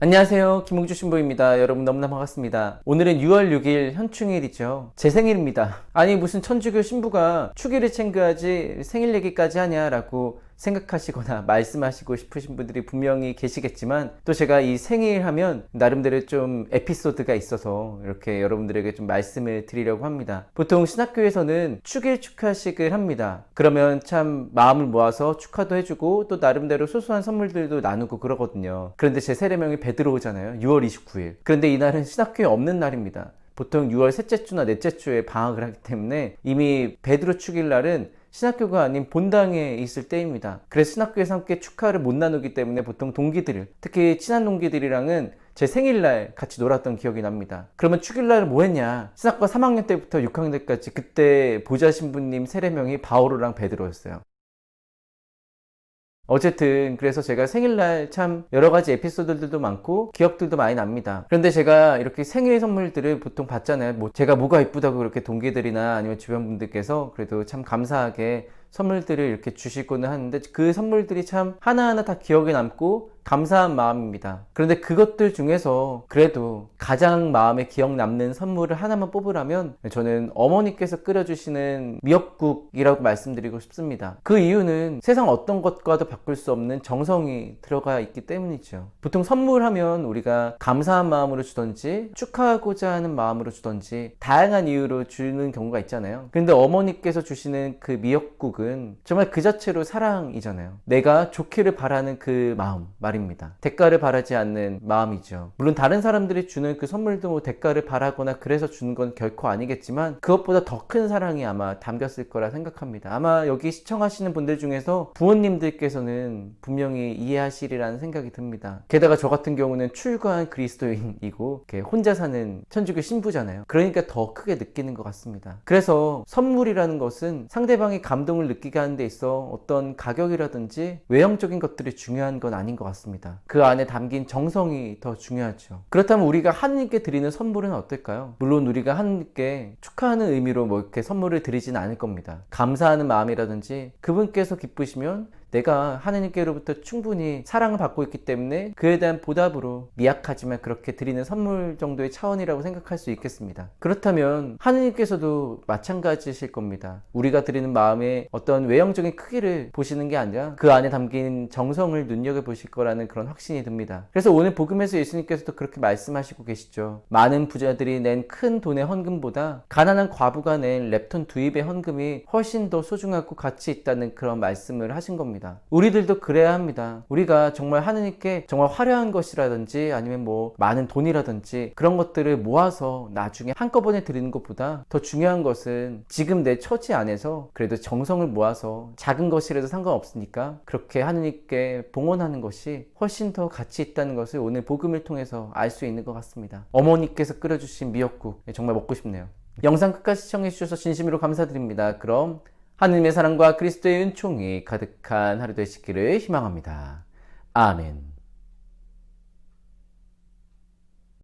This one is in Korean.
안녕하세요. 김홍주 신부입니다. 여러분 너무나 반갑습니다. 오늘은 6월 6일 현충일이죠. 제 생일입니다. 아니 무슨 천주교 신부가 축일을 챙겨야지 생일 얘기까지 하냐라고 생각하시거나 말씀하시고 싶으신 분들이 분명히 계시겠지만, 또 제가 이 생일 하면 나름대로 좀 에피소드가 있어서 이렇게 여러분들에게 좀 말씀을 드리려고 합니다. 보통 신학교에서는 축일 축하식을 합니다. 그러면 참 마음을 모아서 축하도 해주고 또 나름대로 소소한 선물들도 나누고 그러거든요. 그런데 제 세례명이 베드로잖아요. 6월 29일. 그런데 이날은 신학교에 없는 날입니다. 보통 6월 셋째 주나 넷째 주에 방학을 하기 때문에 이미 베드로 축일날은 신학교가 아닌 본당에 있을 때입니다. 그래서 신학교에서 함께 축하를 못 나누기 때문에 보통 동기들, 특히 친한 동기들이랑은 제 생일날 같이 놀았던 기억이 납니다. 그러면 축일날 뭐 했냐? 신학과 3학년 때부터 6학년 때까지 그때 보좌 신부님 세례명이 바오로랑 베드로였어요. 어쨌든 그래서 제가 생일날 참 여러가지 에피소드들도 많고 기억들도 많이 납니다. 그런데 제가 이렇게 생일 선물들을 보통 받잖아요. 뭐 제가 뭐가 이쁘다고 그렇게 동기들이나 아니면 주변 분들께서 그래도 참 감사하게 선물들을 이렇게 주시고는 하는데, 그 선물들이 참 하나하나 다 기억에 남고 감사한 마음입니다. 그런데 그것들 중에서 그래도 가장 마음에 기억 남는 선물을 하나만 뽑으라면 저는 어머니께서 끓여주시는 미역국이라고 말씀드리고 싶습니다. 그 이유는 세상 어떤 것과도 바꿀 수 없는 정성이 들어가 있기 때문이죠. 보통 선물하면 우리가 감사한 마음으로 주던지 축하하고자 하는 마음으로 주던지 다양한 이유로 주는 경우가 있잖아요. 그런데 어머니께서 주시는 그 미역국은 정말 그 자체로 사랑이잖아요. 내가 좋기를 바라는 그 마음 말입니다. 대가를 바라지 않는 마음이죠. 물론 다른 사람들이 주는 그 선물도 뭐 대가를 바라거나 그래서 주는 건 결코 아니겠지만, 그것보다 더 큰 사랑이 아마 담겼을 거라 생각합니다. 아마 여기 시청하시는 분들 중에서 부모님들께서는 분명히 이해하시리라는 생각이 듭니다. 게다가 저 같은 경우는 출가한 그리스도인이고 혼자 사는 천주교 신부잖아요. 그러니까 더 크게 느끼는 것 같습니다. 그래서 선물이라는 것은 상대방이 감동을 느끼게 하는 데 있어 어떤 가격이라든지 외형적인 것들이 중요한 건 아닌 것 같습니다. 그 안에 담긴 정성이 더 중요하죠. 그렇다면 우리가 하느님께 드리는 선물은 어떨까요? 물론 우리가 하느님께 축하하는 의미로 뭐 이렇게 선물을 드리진 않을 겁니다. 감사하는 마음이라든지 그분께서 기쁘시면 내가 하느님께로부터 충분히 사랑을 받고 있기 때문에 그에 대한 보답으로 미약하지만 그렇게 드리는 선물 정도의 차원이라고 생각할 수 있겠습니다. 그렇다면 하느님께서도 마찬가지실 겁니다. 우리가 드리는 마음의 어떤 외형적인 크기를 보시는 게 아니라 그 안에 담긴 정성을 눈여겨보실 거라는 그런 확신이 듭니다. 그래서 오늘 복음에서 예수님께서도 그렇게 말씀하시고 계시죠. 많은 부자들이 낸 큰 돈의 헌금보다 가난한 과부가 낸 렙톤 2입의 헌금이 훨씬 더 소중하고 가치 있다는 그런 말씀을 하신 겁니다. 우리들도 그래야 합니다. 우리가 정말 하느님께 정말 화려한 것이라든지 아니면 뭐 많은 돈이라든지 그런 것들을 모아서 나중에 한꺼번에 드리는 것보다 더 중요한 것은 지금 내 처지 안에서 그래도 정성을 모아서 작은 것이라도 상관없으니까 그렇게 하느님께 봉헌하는 것이 훨씬 더 가치 있다는 것을 오늘 복음을 통해서 알 수 있는 것 같습니다. 어머니께서 끓여주신 미역국 정말 먹고 싶네요. 영상 끝까지 시청해주셔서 진심으로 감사드립니다. 그럼 하느님의 사랑과 그리스도의 은총이 가득한 하루 되시기를 희망합니다. 아멘.